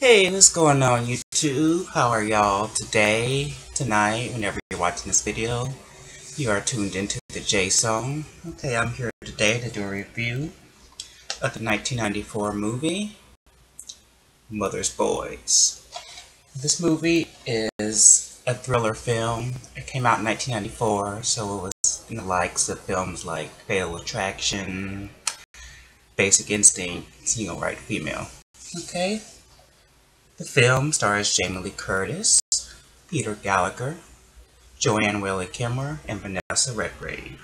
Hey, what's going on YouTube? How are y'all today, tonight, whenever you're watching this video? You are tuned into the J Song. Okay, I'm here today to do a review of the 1994 movie, Mother's Boys. This movie is a thriller film. It came out in 1994, so it was in the likes of films like Fatal Attraction, Basic Instinct, Single Right Female. Okay? The film stars Jamie Lee Curtis, Peter Gallagher, Joanne Whalley Kimmer, and Vanessa Redgrave.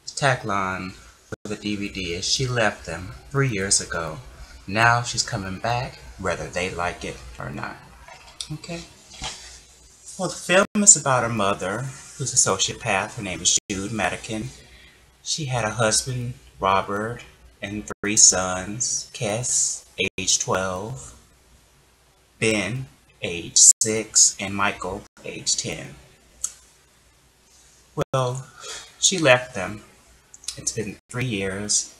The tagline for the DVD is "She left them 3 years ago. Now she's coming back, whether they like it or not." Okay. Well, the film is about a mother who's a sociopath. Her name is Jude Madigan. She had a husband, Robert, and 3 sons: Kes, age 12, Ben, age 6, and Michael, age 10. Well, she left them. It's been 3 years,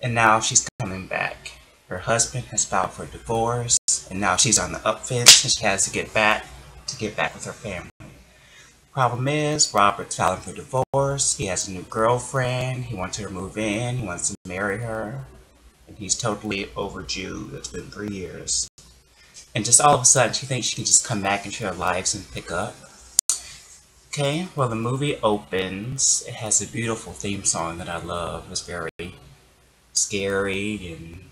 and now she's coming back. Her husband has filed for divorce, and now she's on the upfence, and she has to get back with her family. Problem is, Robert's filing for divorce. He has a new girlfriend. He wants her to move in. He wants to marry her, and he's totally over Jude. It's been 3 years. And just all of a sudden, she thinks she can just come back into their lives and pick up. Okay, well, the movie opens. It has a beautiful theme song that I love. It's very scary and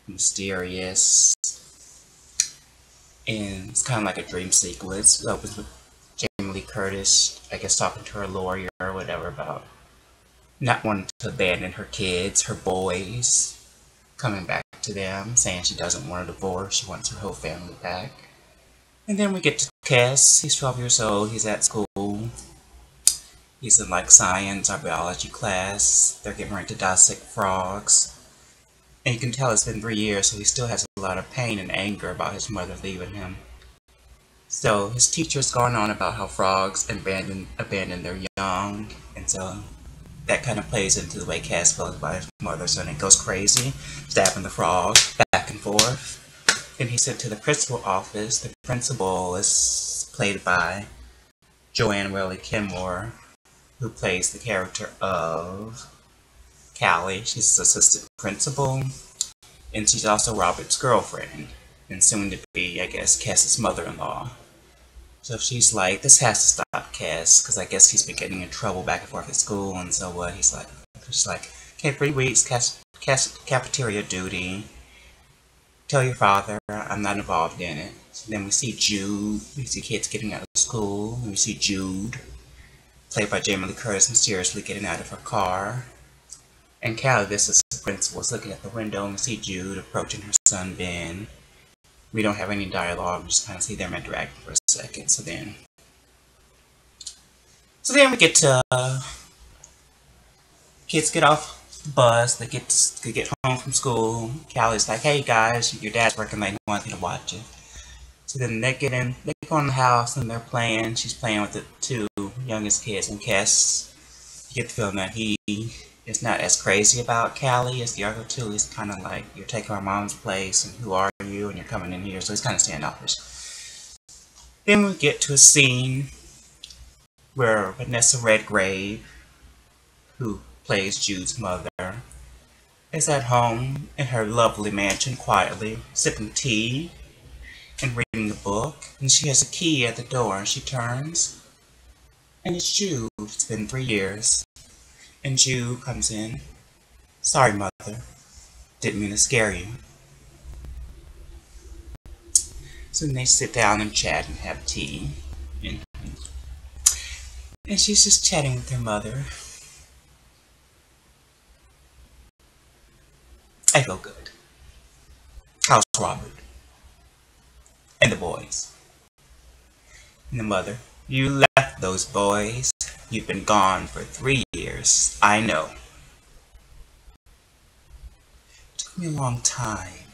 mysterious. And it's kind of like a dream sequence. It opens with Jamie Lee Curtis, I guess, talking to her lawyer or whatever about not wanting to abandon her kids, her boys, coming back to them, saying she doesn't want a divorce. She wants her whole family back. And then we get to Kes. He's 12 years old. He's at school. He's in like science or biology class. They're getting ready to dissect frogs. And you can tell it's been 3 years, so he still has a lot of pain and anger about his mother leaving him. So his teacher's going on about how frogs abandon their young. And so that kind of plays into the way Kes feels about his mother. So then it goes crazy, stabbing the frog back and forth. Then he's sent to the principal's office. The principal is played by Joanne Whalley Kimmer, who plays the character of Callie. She's the assistant principal, and she's also Robert's girlfriend, and soon to be, I guess, Kes's mother-in-law. So she's like, this has to stop Kes, because I guess he's been getting in trouble back and forth at school, and so what? She's like, okay, 3 weeks, cafeteria duty. Tell your father I'm not involved in it. So then we see Jude. We see kids getting out of school. And we see Jude, played by Jamie Lee Curtis, mysteriously getting out of her car. And Callie, this is the principal, is looking at the window, and we see Jude approaching her son Ben. We don't have any dialogue. We just kind of see them interacting for a second. So then we get to kids get off the bus. They get home from school. Callie's like, "Hey guys, your dad's working late. He wants me to watch it." So then they go in the house and they're playing. She's playing with the 2 youngest kids, and Kes, you get the feeling that he is not as crazy about Callie as the other 2. He's kind of like, you're taking my mom's place, and who are you, and you're coming in here. So he's kind of standoffish. Then we get to a scene where Vanessa Redgrave, who plays Jude's mother, is at home in her lovely mansion quietly, sipping tea and reading a book, and she has a key at the door, and she turns, and it's Jude. It's been 3 years, and Jude comes in. "Sorry, mother. Didn't mean to scare you." So then they sit down and chat and have tea, and she's just chatting with her mother. I feel good. How's Robert? And the boys? And the mother, "You left those boys. You've been gone for 3 years. I know. It took me a long time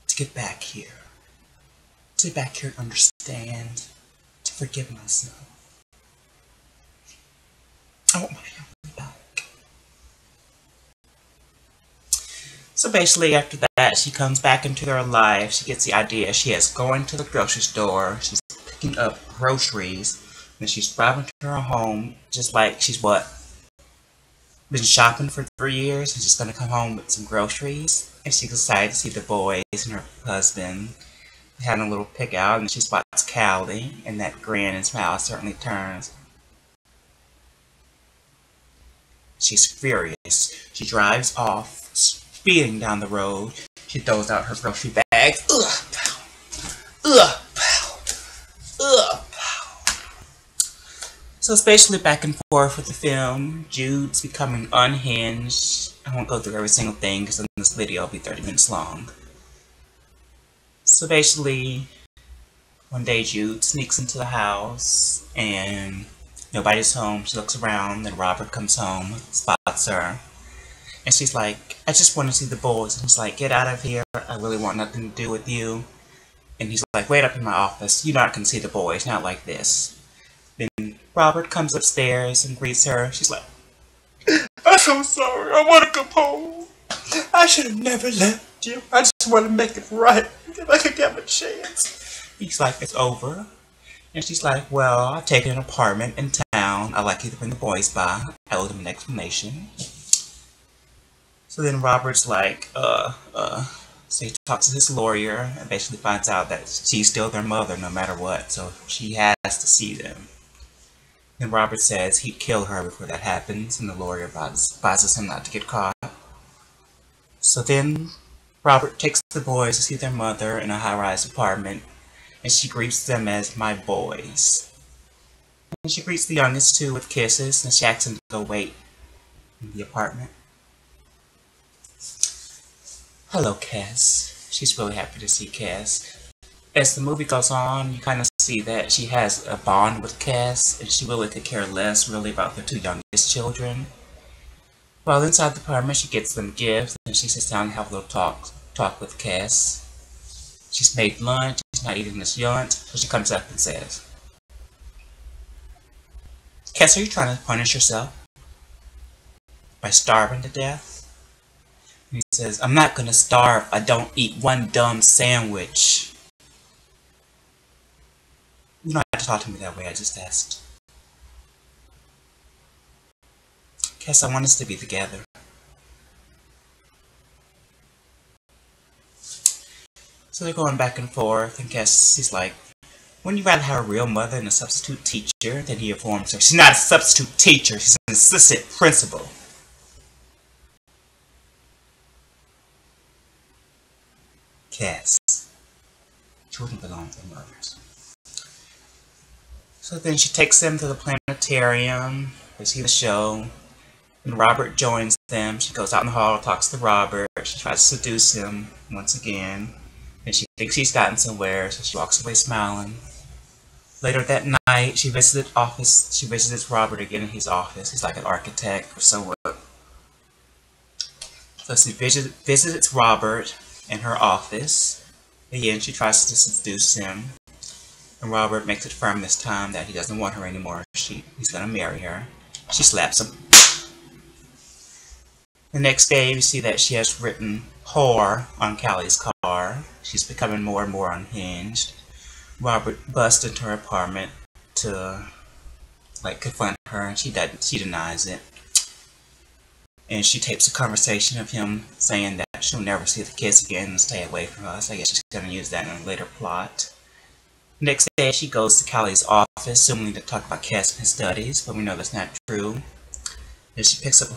to get back here. To get back here and understand. To forgive myself. I want my family back." So basically, after that, she comes back into their life. She gets the idea. She is going to the grocery store. She's picking up groceries. And she's driving to her home, just like she's been shopping for 3 years. And she's going to come home with some groceries. And she's excited to see the boys and her husband having a little pick out. And she spots Callie. And that grin and smile certainly turns. She's furious. She drives off, speeding down the road. She throws out her grocery bags. Ugh, pow. Ugh, pow. Ugh, pow. So it's basically back and forth with the film. Jude's becoming unhinged. I won't go through every single thing because this video will be 30 minutes long. So basically, one day Jude sneaks into the house and nobody's home. She looks around, then Robert comes home, spots her, and she's like, I just want to see the boys. And he's like, get out of here, I really want nothing to do with you. And he's like, wait up in my office, you're not going to see the boys, not like this. Then Robert comes upstairs and greets her. She's like, I'm so sorry, I want to come home. I should have never left you. I just want to make it right, if I could get a chance. He's like, it's over. And she's like, well, I've taken an apartment in town. I'd like you to bring the boys by. I owe them an explanation. So then Robert's like, so he talks to his lawyer and basically finds out that she's still their mother no matter what. So she has to see them. Then Robert says he'd kill her before that happens, and the lawyer advises him not to get caught. So then Robert takes the boys to see their mother in a high-rise apartment, and she greets them as my boys. And she greets the youngest two with kisses, and she asks them to go wait in the apartment. Hello, Cass. She's really happy to see Cass. As the movie goes on, you kind of see that she has a bond with Cass, and she really could care less really about the two youngest children. While inside the apartment, she gets them gifts, and she sits down and have a little talk with Cass. She's made lunch, she's not eating this lunch, so she comes up and says, Cass, are you trying to punish yourself by starving to death? And he says, I'm not gonna starve, I don't eat one dumb sandwich. You don't have to talk to me that way, I just asked. Cass, I want us to be together. So they're going back and forth, and Cass, he's like, wouldn't you rather have a real mother and a substitute teacher? Then he informs her, she's not a substitute teacher, she's an assistant principal. Cass, children belong to their mothers. So then she takes them to the planetarium, they see the show, and Robert joins them. She goes out in the hall, talks to Robert, she tries to seduce him once again. And she thinks he's gotten somewhere, so she walks away smiling. Later that night, she visits Robert again in his office. He's like an architect or someone. So she visits Robert in her office. Again, she tries to seduce him. And Robert makes it firm this time that he doesn't want her anymore. He's gonna marry her. She slaps him. The next day, we see that she has written whore on Callie's car. She's becoming more and more unhinged. Robert busts into her apartment to confront her, and she denies it. And she tapes a conversation of him saying that she'll never see the kids again and stay away from us. I guess she's gonna use that in a later plot. Next day, she goes to Callie's office, assuming to talk about Cass and his studies, but we know that's not true. Then she picks up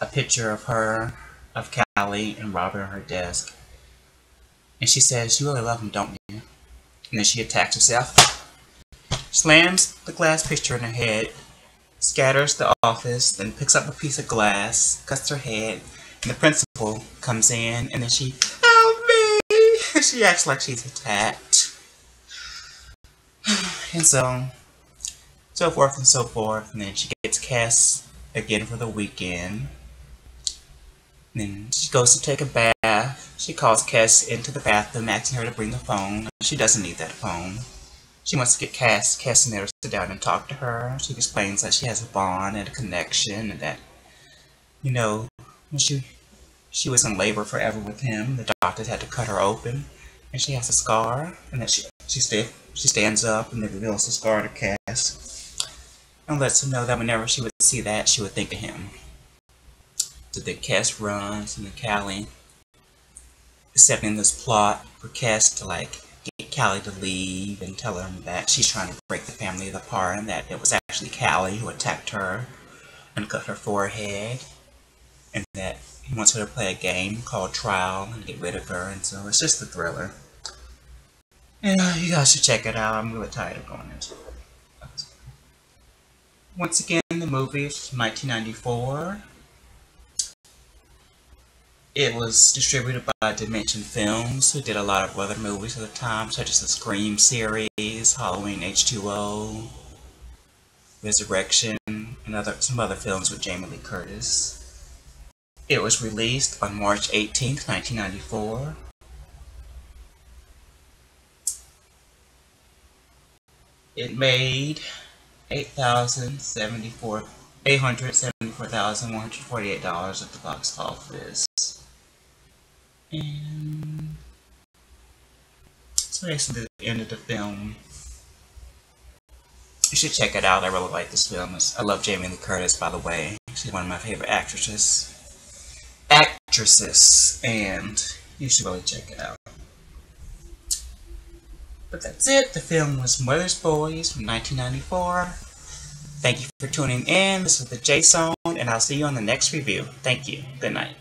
a picture of Callie and Robert on her desk. And she says, you really love him, don't you? And then she attacks herself, slams the glass picture in her head, scatters the office, then picks up a piece of glass, cuts her head, and the principal comes in, and then she, help me! She acts like she's attacked. And so forth and so forth, and then she gets Cass again for the weekend. Then she goes to take a bath. She calls Cass into the bathroom, asking her to bring the phone. She doesn't need that phone. She wants to get Cass in there to sit down and talk to her. She explains that she has a bond and a connection, and that, when she she was in labor forever with him. The doctors had to cut her open, and she has a scar. And then she stands up, and then reveals the scar to Cass, and lets him know that whenever she would see that, she would think of him. So then Cass runs, and then Callie is setting this plot for Cass to get Callie to leave and tell her that she's trying to break the family apart, and that it was actually Callie who attacked her and cut her forehead, and that he wants her to play a game called Trial and get rid of her. And so it's just a thriller. And you guys should check it out. I'm really tired of going into it. Once again, the movie is from 1994. It was distributed by Dimension Films, who did a lot of other movies at the time, such as the Scream series, Halloween H2O, Resurrection, and some other films with Jamie Lee Curtis. It was released on March 18th, 1994. It made $874,148 at the box office. And so that's the end of the film. You should check it out. I really like this film. I love Jamie Lee Curtis, by the way. She's one of my favorite actresses, and you should really check it out. But that's it. The film was Mother's Boys from 1994. Thank you for tuning in. This is the J Zone, and I'll see you on the next review. Thank you. Good night.